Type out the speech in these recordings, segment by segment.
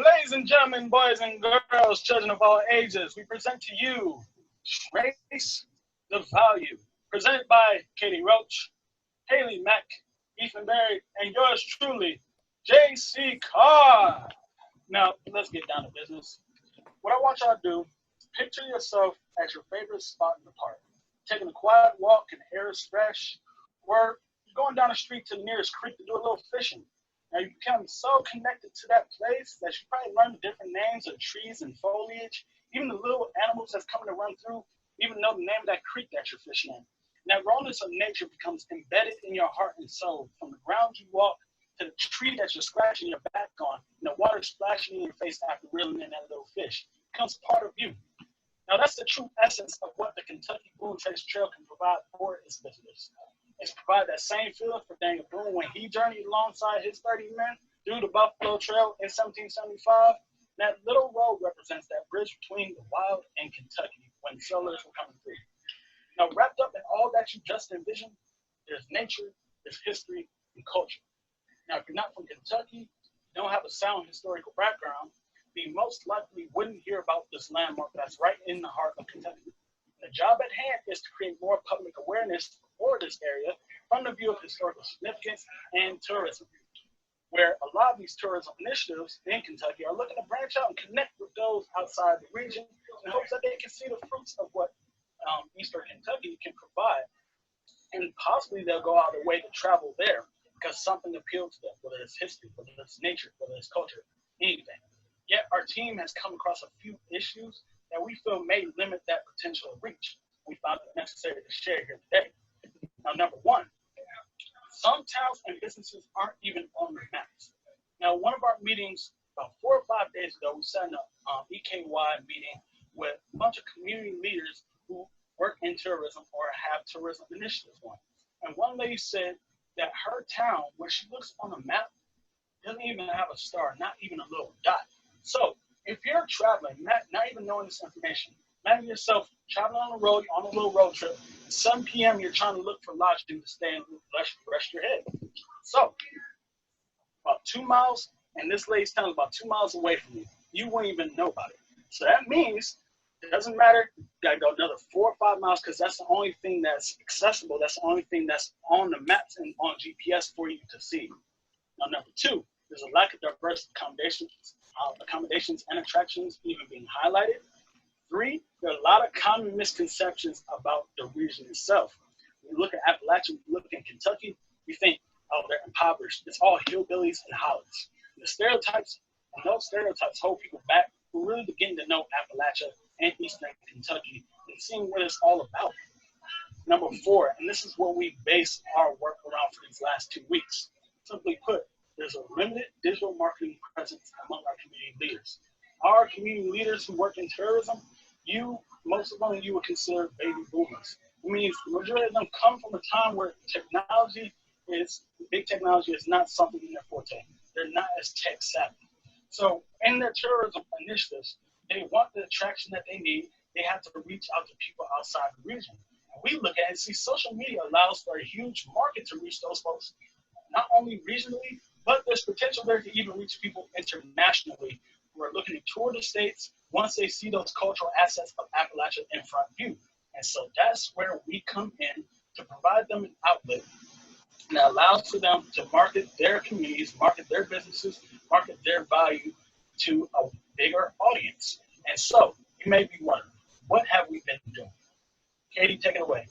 Ladies and gentlemen, boys and girls, children of all ages, we present to you Trace the Value, presented by Katie Roach, Hayle Mack, Ethan Berry, and yours truly, J.C. Carr. Now, let's get down to business. What I want y'all to do, picture yourself at your favorite spot in the park, taking a quiet walk and the air is fresh, or you're going down the street to the nearest creek to do a little fishing. Now, you become so connected to that place that you probably learn the different names of trees and foliage, even the little animals that's coming to run through, even know the name of that creek that you're fishing in. And that rawness of nature becomes embedded in your heart and soul. From the ground you walk to the tree that you're scratching your back on, and the water splashing in your face after reeling in that little fish. It becomes part of you. Now, that's the true essence of what the Kentucky Boone Trace Trail can provide for its visitors. It's provide that same feeling for Daniel Boone when he journeyed alongside his 30 men through the Buffalo Trail in 1775. That little road represents that bridge between the wild and Kentucky when settlers were coming through. Now, wrapped up in all that you just envisioned, there's nature, there's history, and culture. Now, if you're not from Kentucky, you don't have a sound historical background, you most likely wouldn't hear about this landmark that's right in the heart of Kentucky. The job at hand is to create more public awareness for this area from the view of historical significance and tourism, where a lot of these tourism initiatives in Kentucky are looking to branch out and connect with those outside the region in hopes that they can see the fruits of what Eastern Kentucky can provide. And possibly they'll go out of their way to travel there because something appealed to them, whether it's history, whether it's nature, whether it's culture, anything. Yet our team has come across a few issues that we feel may limit that potential reach. We found it necessary to share here today. Now, number one, some towns and businesses aren't even on the maps. Now, one of our meetings about 4 or 5 days ago, we sat in an EKY meeting with a bunch of community leaders who work in tourism or have tourism initiatives on. And one lady said that her town, when she looks on a map, doesn't even have a star, not even a little dot. So if you're traveling, not even knowing this information, imagine yourself traveling on the road, on a little road trip. At 7 p.m., you're trying to look for lodging to stay and rest your head. So about 2 miles, and this lady's town is about 2 miles away from you. You wouldn't even know about it. So that means it doesn't matter. You got to go another 4 or 5 miles because that's the only thing that's accessible. That's the only thing that's on the maps and on GPS for you to see. Now, number two, there's a lack of diverse accommodations and attractions even being highlighted. 3, there are a lot of common misconceptions about the region itself. When you look at Appalachia, you look at Kentucky, you think, oh, they're impoverished. It's all hillbillies and hollies. And the stereotypes, and those stereotypes hold people back who really begin to know Appalachia and Eastern Kentucky and seeing what it's all about. Number 4, and this is what we base our work around for these last 2 weeks. Simply put, there's a limited digital marketing presence among our community leaders. Our community leaders who work in tourism, most of them you would consider baby boomers. It means the majority of them come from a time where big technology is not something in their forte. They're not as tech savvy. So in their tourism initiatives, they want the attraction that they need. They have to reach out to people outside the region. And we look at it and see social media allows for a huge market to reach those folks, not only regionally, but there's potential there to even reach people internationally who are looking to tour the states once they see those cultural assets of Appalachia in front view. And so that's where we come in to provide them an outlet that allows for them to market their communities, market their businesses, market their value to a bigger audience. And so you may be wondering, what have we been doing? Katie, take it away.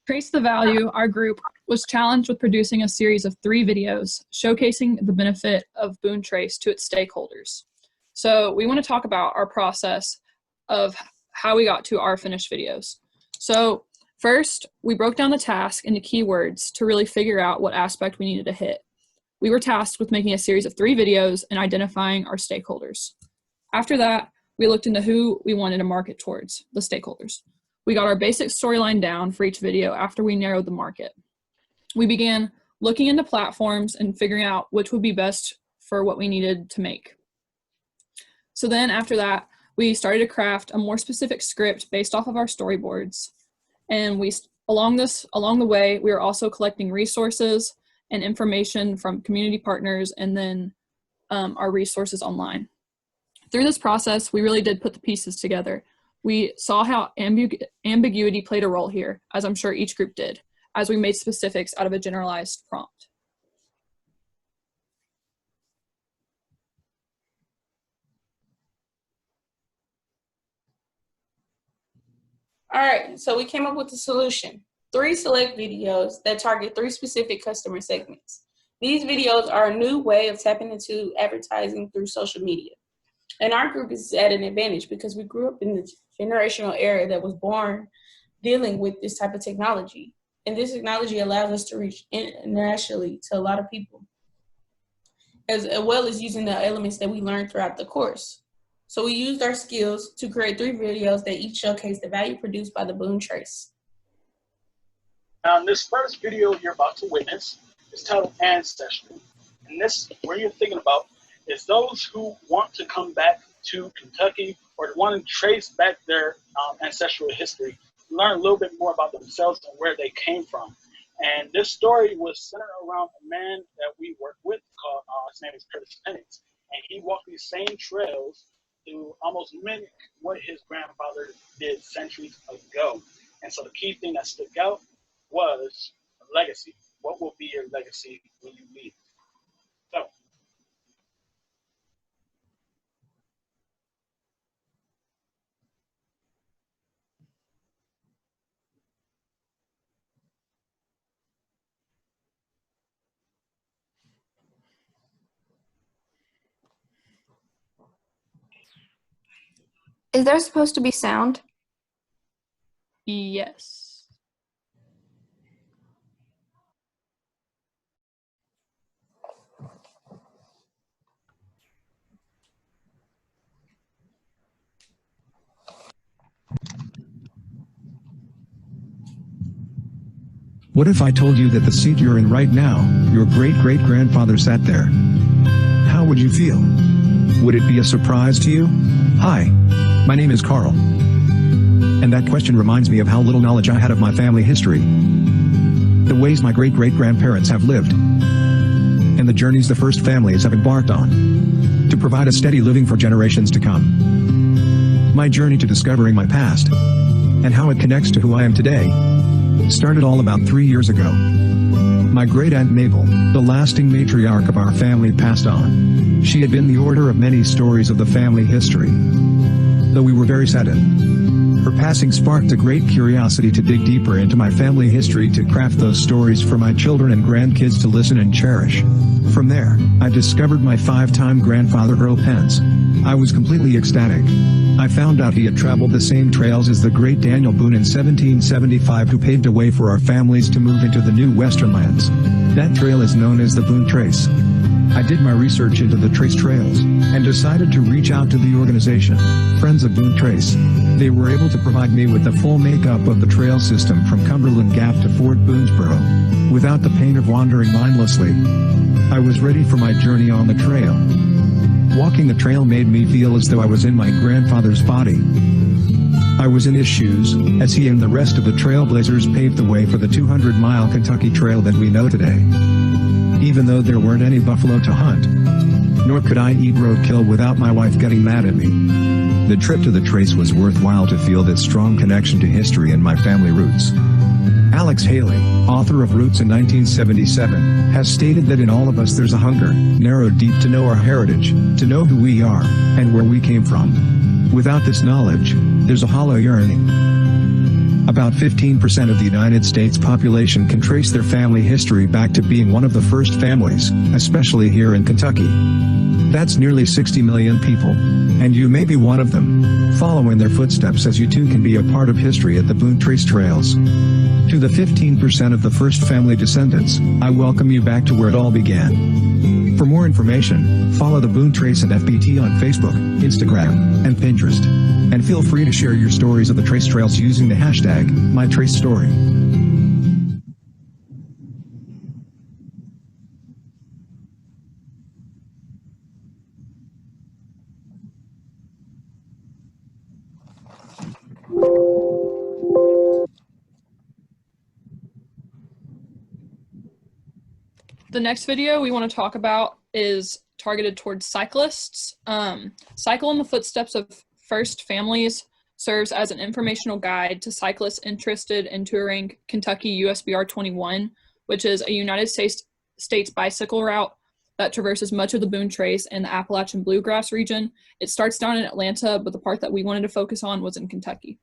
Trace the Value, our group, was challenged with producing a series of 3 videos showcasing the benefit of Boone Trace to its stakeholders. So we want to talk about our process of how we got to our finished videos. So first, we broke down the task into keywords to really figure out what aspect we needed to hit. We were tasked with making a series of 3 videos and identifying our stakeholders. After that, we looked into who we wanted to market towards, the stakeholders. We got our basic storyline down for each video after we narrowed the market. We began looking into platforms and figuring out which would be best for what we needed to make. So then after that, we started to craft a more specific script based off of our storyboards. And along the way, we were also collecting resources and information from community partners and then our resources online. Through this process, we really did put the pieces together. We saw how ambiguity played a role here, as I'm sure each group did, as we made specifics out of a generalized prompt. All right, so we came up with a solution. 3 select videos that target 3 specific customer segments. These videos are a new way of tapping into advertising through social media. And our group is at an advantage because we grew up in the generational era that was born dealing with this type of technology. And this technology allows us to reach internationally to a lot of people, as well as using the elements that we learned throughout the course. So we used our skills to create 3 videos that each showcase the value produced by the Boone Trace. Now, in this first video you're about to witness is titled Ancestry. And this, where you're thinking about, is those who want to come back to Kentucky or want to trace back their ancestral history, learn a little bit more about themselves and where they came from. And this story was centered around a man that we work with called, his name is Curtis Pennings. And he walked these same trails to almost mimic what his grandfather did centuries ago. And so the key thing that stuck out was a legacy. What will be your legacy when you leave? So, Is there supposed to be sound? Yes. What if I told you that the seat you're in right now, your great-great-grandfather sat there? How would you feel? Would it be a surprise to you? Hi, my name is Carl. And that question reminds me of how little knowledge I had of my family history, the ways my great-great-grandparents have lived, and the journeys the first families have embarked on to provide a steady living for generations to come. My journey to discovering my past and how it connects to who I am today started all about 3 years ago. My great-aunt Mabel, the lasting matriarch of our family, passed on. She had been the order of many stories of the family history, though we were very saddened. Her passing sparked a great curiosity to dig deeper into my family history, to craft those stories for my children and grandkids to listen and cherish. From there, I discovered my 5-time grandfather, Earl Pence. I was completely ecstatic. I found out he had traveled the same trails as the great Daniel Boone in 1775, who paved a way for our families to move into the new western lands. That trail is known as the Boone Trace. I did my research into the Trace Trails, and decided to reach out to the organization, Friends of Boone Trace. They were able to provide me with the full makeup of the trail system from Cumberland Gap to Fort Boonesboro, without the pain of wandering mindlessly. I was ready for my journey on the trail. Walking the trail made me feel as though I was in my grandfather's body. I was in his shoes, as he and the rest of the trailblazers paved the way for the 200-mile Kentucky Trail that we know today. Even though there weren't any buffalo to hunt, nor could I eat roadkill without my wife getting mad at me. The trip to the trace was worthwhile to feel that strong connection to history and my family roots. Alex Haley, author of Roots in 1977, has stated that in all of us there's a hunger, narrowed deep, to know our heritage, to know who we are, and where we came from. Without this knowledge, there's a hollow yearning. About 15% of the United States population can trace their family history back to being one of the first families, especially here in Kentucky. That's nearly 60 million people, and you may be one of them. Follow in their footsteps, as you too can be a part of history at the Boone Trace Trails. To the 15% of the first family descendants, I welcome you back to where it all began. For more information, follow the Boone Trace and FBT on Facebook, Instagram, and Pinterest. And feel free to share your stories of the Trace Trails using the hashtag #MyTraceStory. The next video we want to talk about is targeted towards cyclists. Cycle in the Footsteps of First Families serves as an informational guide to cyclists interested in touring Kentucky USBR 21, which is a United States bicycle route that traverses much of the Boone Trace and the Appalachian Bluegrass region. It starts down in Atlanta, but the part that we wanted to focus on was in Kentucky.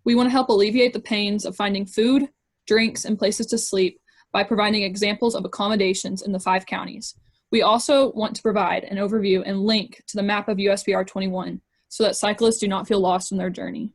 We want to help alleviate the pains of finding food, drinks, and places to sleep by providing examples of accommodations in the 5 counties. We also want to provide an overview and link to the map of USBR 21 so that cyclists do not feel lost in their journey.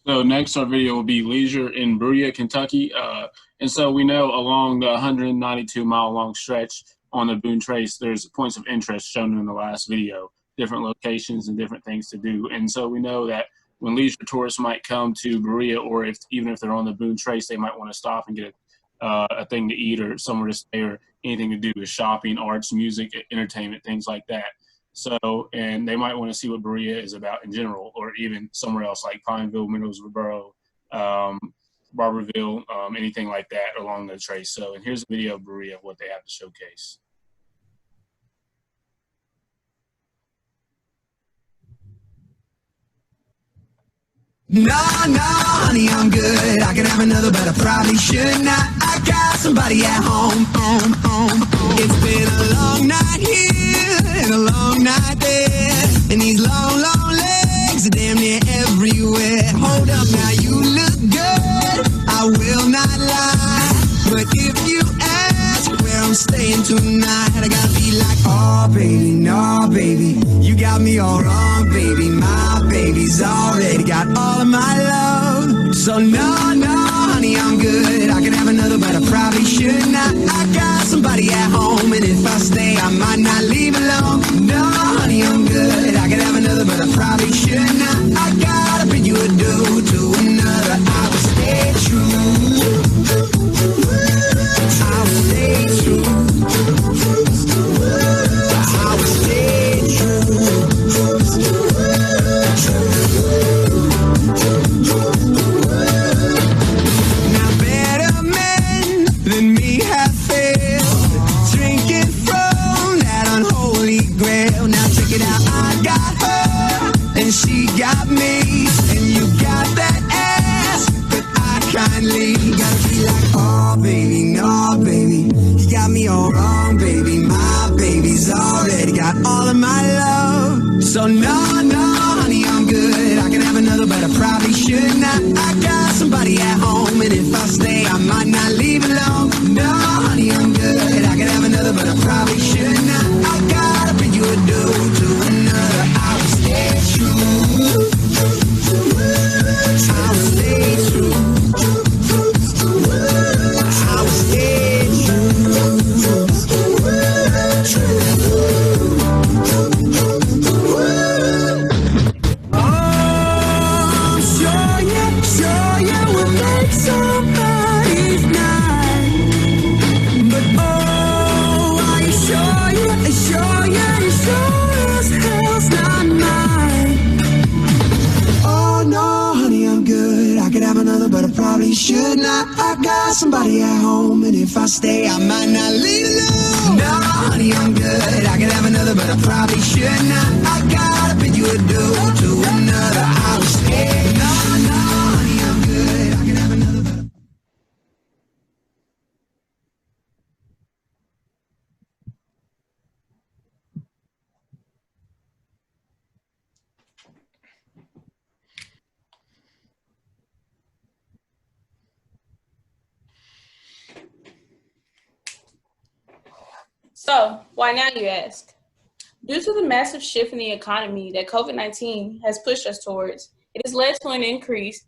So next, our video will be Leisure in Berea, Kentucky. And so we know along the 192-mile-long stretch on the Boone Trace, there's points of interest shown in the last video, different locations and different things to do. And so we know that when leisure tourists might come to Berea, or even if they're on the Boone Trace, they might want to stop and get a thing to eat or somewhere to stay or anything to do with shopping, arts, music, entertainment, things like that. So, and they might want to see what Berea is about in general, or even somewhere else like Pineville, Middlesboro, Barberville, anything like that along the trace. So, and here's a video of Berea, what they have to showcase. No, honey, I'm good. I can have another, but I probably should not. I got somebody at home. It's been a long night here and a long night there, and these long, long legs are damn near everywhere. Hold up, now you look good, I will not lie, but if you ask where I'm staying tonight, I gotta be like, oh baby, no baby, you got me all wrong, baby. My baby's already got all of my love. So no, honey, I'm good. I can have another, but I probably should not. I got somebody at home, and if I stay, I might not leave alone. No, honey, I'm good. already got all of my love. So no, no, honey, I'm good. I can have another, but I probably should not. I got somebody at home, and if I stay, I might not leave alone. No, honey, I'm good. I can have another, but I probably should not. I gotta bring you a dude to another. I will stay true. I will stay true. I will stay true. Oh, sure you will make somebody's night. But oh, are you sure as hell's not mine. Oh no, honey, I'm good. I could have another, but I probably should not. I got somebody at home, and if I stay, I might not leave alone. No, honey, I'm good. I could have another, but I probably should not. I gotta pick you a dude to another. I will stay. No, no, honey, I'm good. I could have another, but So, why now, you ask? Due to the massive shift in the economy that COVID-19 has pushed us towards, it has led to an increase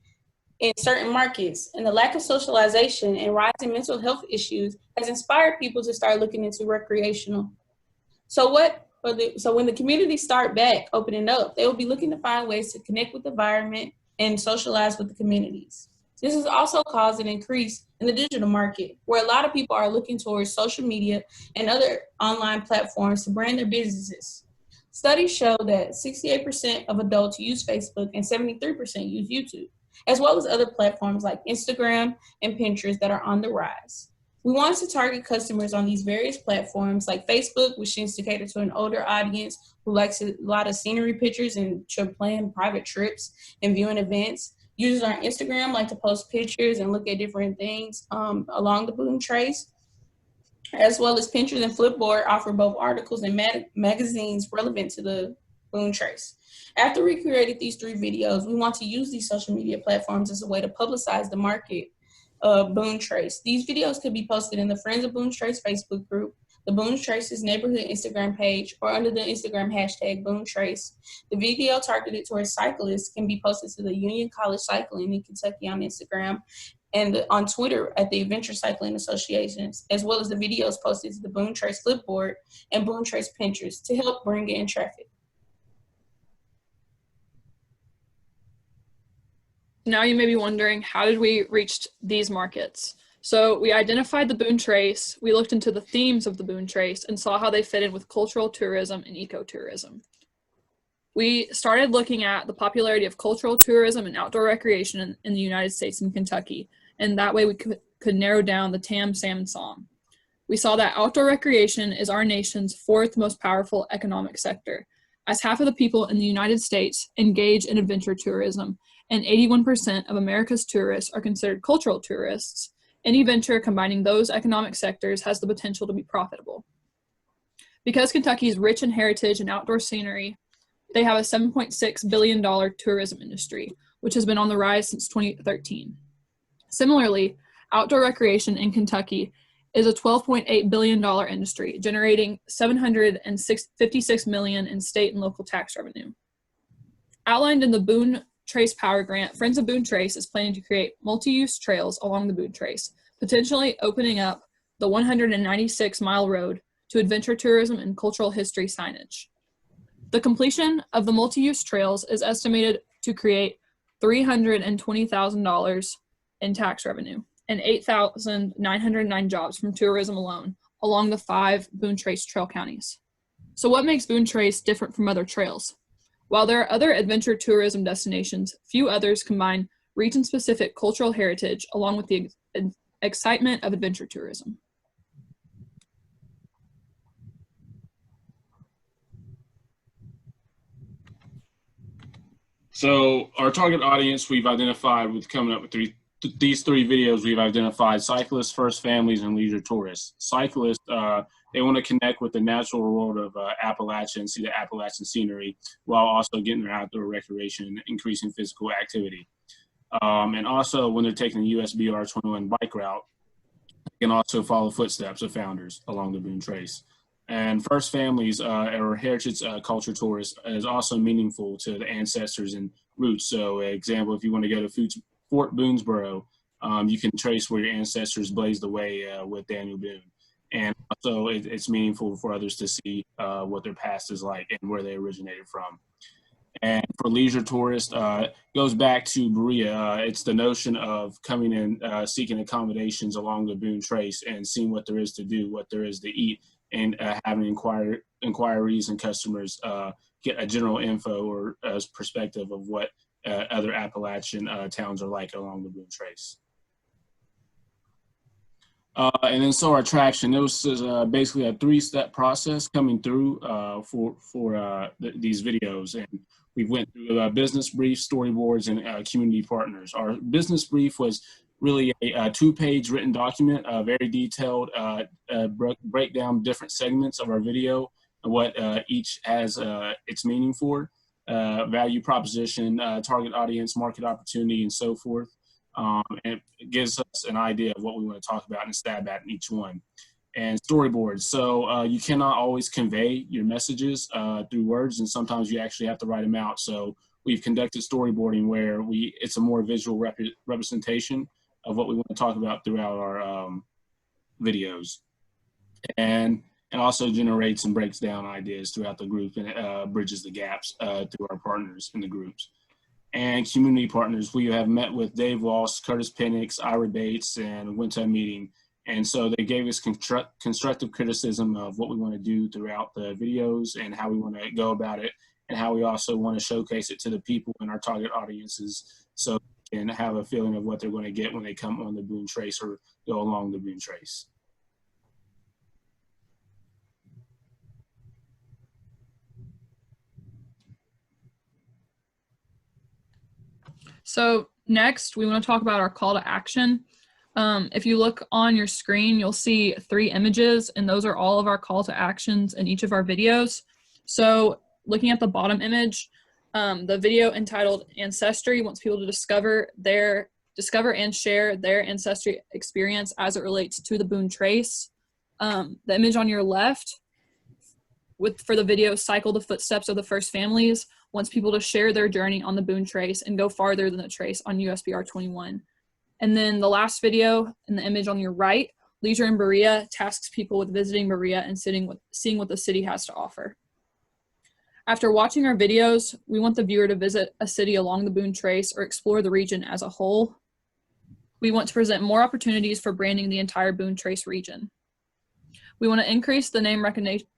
in certain markets, and the lack of socialization and rising mental health issues has inspired people to start looking into recreational. So when the communities start back opening up, they will be looking to find ways to connect with the environment and socialize with the communities. This has also caused an increase in the digital market, where a lot of people are looking towards social media and other online platforms to brand their businesses. Studies show that 68% of adults use Facebook and 73% use YouTube, as well as other platforms like Instagram and Pinterest that are on the rise. We want to target customers on these various platforms like Facebook, which tends to cater to an older audience who likes a lot of scenery pictures and to plan private trips and viewing events. Users on Instagram like to post pictures and look at different things along the boom trace, as well as Pinterest and Flipboard offer both articles and magazines relevant to the boom trace. After we created these 3 videos, we want to use these social media platforms as a way to publicize the market of Boone Trace. These videos could be posted in the Friends of Boone Trace Facebook group, the Boone Trace's neighborhood Instagram page, or under the Instagram hashtag Boone Trace. The video targeted towards cyclists can be posted to the Union College Cycling in Kentucky on Instagram and on Twitter at the Adventure Cycling Associations, as well as the videos posted to the Boone Trace Flipboard and Boone Trace Pinterest to help bring in traffic. Now you may be wondering, how did we reach these markets? So we identified the Boone Trace, we looked into the themes of the Boone Trace, and saw how they fit in with cultural tourism and ecotourism. We started looking at the popularity of cultural tourism and outdoor recreation in the United States and Kentucky, and that way we could narrow down the TAM, SAM, and SOM. We saw that outdoor recreation is our nation's 4th most powerful economic sector, as half of the people in the United States engage in adventure tourism, and 81% of America's tourists are considered cultural tourists. Any venture combining those economic sectors has the potential to be profitable. Because Kentucky is rich in heritage and outdoor scenery, they have a $7.6 billion tourism industry, which has been on the rise since 2013. Similarly, outdoor recreation in Kentucky is a $12.8 billion industry, generating $756 million in state and local tax revenue. Outlined in the Boone Trace Power Grant, Friends of Boone Trace is planning to create multi-use trails along the Boone Trace, potentially opening up the 196-mile road to adventure tourism and cultural history signage. The completion of the multi-use trails is estimated to create $320,000 in tax revenue and 8,909 jobs from tourism alone along the 5 Boone Trace trail counties. So what makes Boone Trace different from other trails? While there are other adventure tourism destinations, few others combine region-specific cultural heritage along with the excitement of adventure tourism. So our target audience we've identified with coming up with these 3 videos, we've identified cyclists, first families, and leisure tourists. Cyclists, they want to connect with the natural world of Appalachia and see the Appalachian scenery while also getting their outdoor recreation and increasing physical activity. And also, when they're taking the USBR 21 bike route, they can also follow footsteps of founders along the Boone Trace. And first families or heritage culture tourists is also meaningful to the ancestors and roots. So, example, if you want to go to Fort Boonesboro, you can trace where your ancestors blazed the way with Daniel Boone. And also, it's meaningful for others to see what their past is like and where they originated from. And for leisure tourists, goes back to Berea. It's the notion of coming in, seeking accommodations along the Boone Trace and seeing what there is to do, what there is to eat, and having inquiries and customers get a general info or perspective of what other Appalachian towns are like along the Boone Trace. And then so our attraction, this is basically a 3-step process coming through for these videos. And we went through business briefs, storyboards, and community partners. Our business brief was really a 2-page written document, very detailed, break down different segments of our video and what each has its meaning for, value proposition, target audience, market opportunity, and so forth. And it gives us an idea of what we want to talk about and stab at in each one. And storyboards. So you cannot always convey your messages through words, and sometimes you actually have to write them out. So we've conducted storyboarding where it's a more visual representation of what we want to talk about throughout our videos. And also generates and breaks down ideas throughout the group and bridges the gaps through our partners in the groups. And community partners, we have met with Dave Walsh, Curtis Penix, Ira Bates, and went to a meeting. And so they gave us constructive criticism of what we want to do throughout the videos and how we want to go about it, and how we also want to showcase it to the people in our target audiences so they can have a feeling of what they're going to get when they come on the Boone Trace or go along the Boone Trace. So next, we want to talk about our call to action. If you look on your screen, you'll see 3 images, and those are all of our call to actions in each of our videos. So looking at the bottom image, the video entitled Ancestry wants people to discover and share their ancestry experience as it relates to the Boone Trace. The image on your left for the video Cycle the Footsteps of the First Families wants people to share their journey on the Boone Trace and go farther than the trace on USBR 21. And then the last video in the image on your right, Leisure in Berea, tasks people with visiting Berea and seeing what the city has to offer. After watching our videos, we want the viewer to visit a city along the Boone Trace or explore the region as a whole. We want to present more opportunities for branding the entire Boone Trace region. We want to increase the name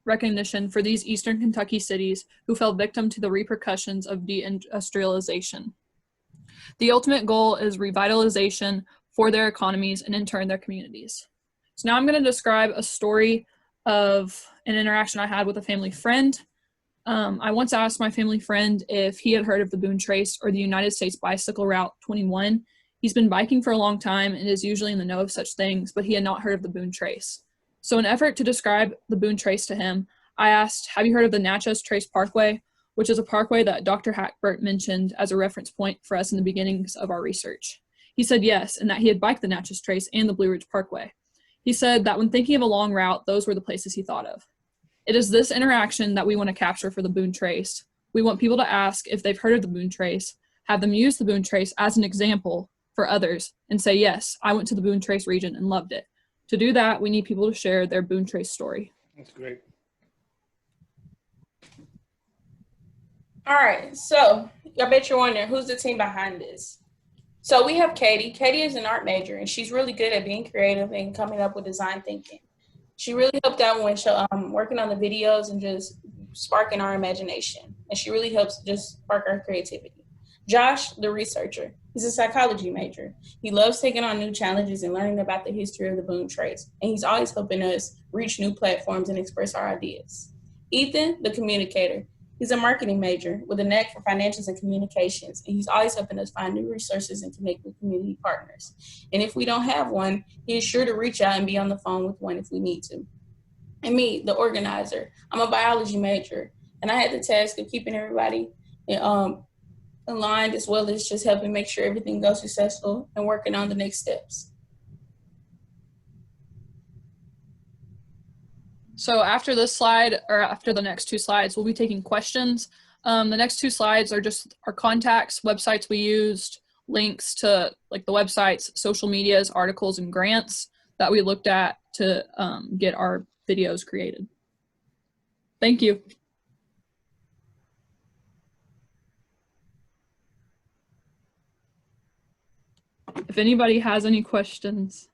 recognition for these Eastern Kentucky cities who fell victim to the repercussions of deindustrialization. The ultimate goal is revitalization for their economies and in turn their communities. So now I'm going to describe a story of an interaction I had with a family friend. I once asked my family friend if he had heard of the Boone Trace or the United States Bicycle Route 21. He's been biking for a long time and is usually in the know of such things, but he had not heard of the Boone Trace. So in an effort to describe the Boone Trace to him, I asked, have you heard of the Natchez Trace Parkway, which is a parkway that Dr. Hackbert mentioned as a reference point for us in the beginnings of our research. He said yes, and that he had biked the Natchez Trace and the Blue Ridge Parkway. He said that when thinking of a long route, those were the places he thought of. It is this interaction that we want to capture for the Boone Trace. We want people to ask if they've heard of the Boone Trace, have them use the Boone Trace as an example for others, and say, yes, I went to the Boone Trace region and loved it. To do that, we need people to share their Boone Trace story. That's great. All right, so I bet you're wondering, who's the team behind this? So we have Katie. Katie is an art major, and she's really good at being creative and coming up with design thinking. She really helped out when she working on the videos and just sparking our imagination. And she really helps just spark our creativity. Josh, the researcher, he's a psychology major. He loves taking on new challenges and learning about the history of the Boone Trace. And he's always helping us reach new platforms and express our ideas. Ethan, the communicator, He's a marketing major with a knack for financials and communications, and he's always helping us find new resources and connect with community partners. And if we don't have one, he is sure to reach out and be on the phone with one if we need to. And me, the organizer, I'm a biology major, and I had the task of keeping everybody aligned, as well as just helping make sure everything goes successful and working on the next steps. So after this slide, or after the next two slides, we'll be taking questions. The next two slides are just our contacts, websites we used, links to like the websites, social medias, articles, and grants that we looked at to get our videos created. Thank you. If anybody has any questions.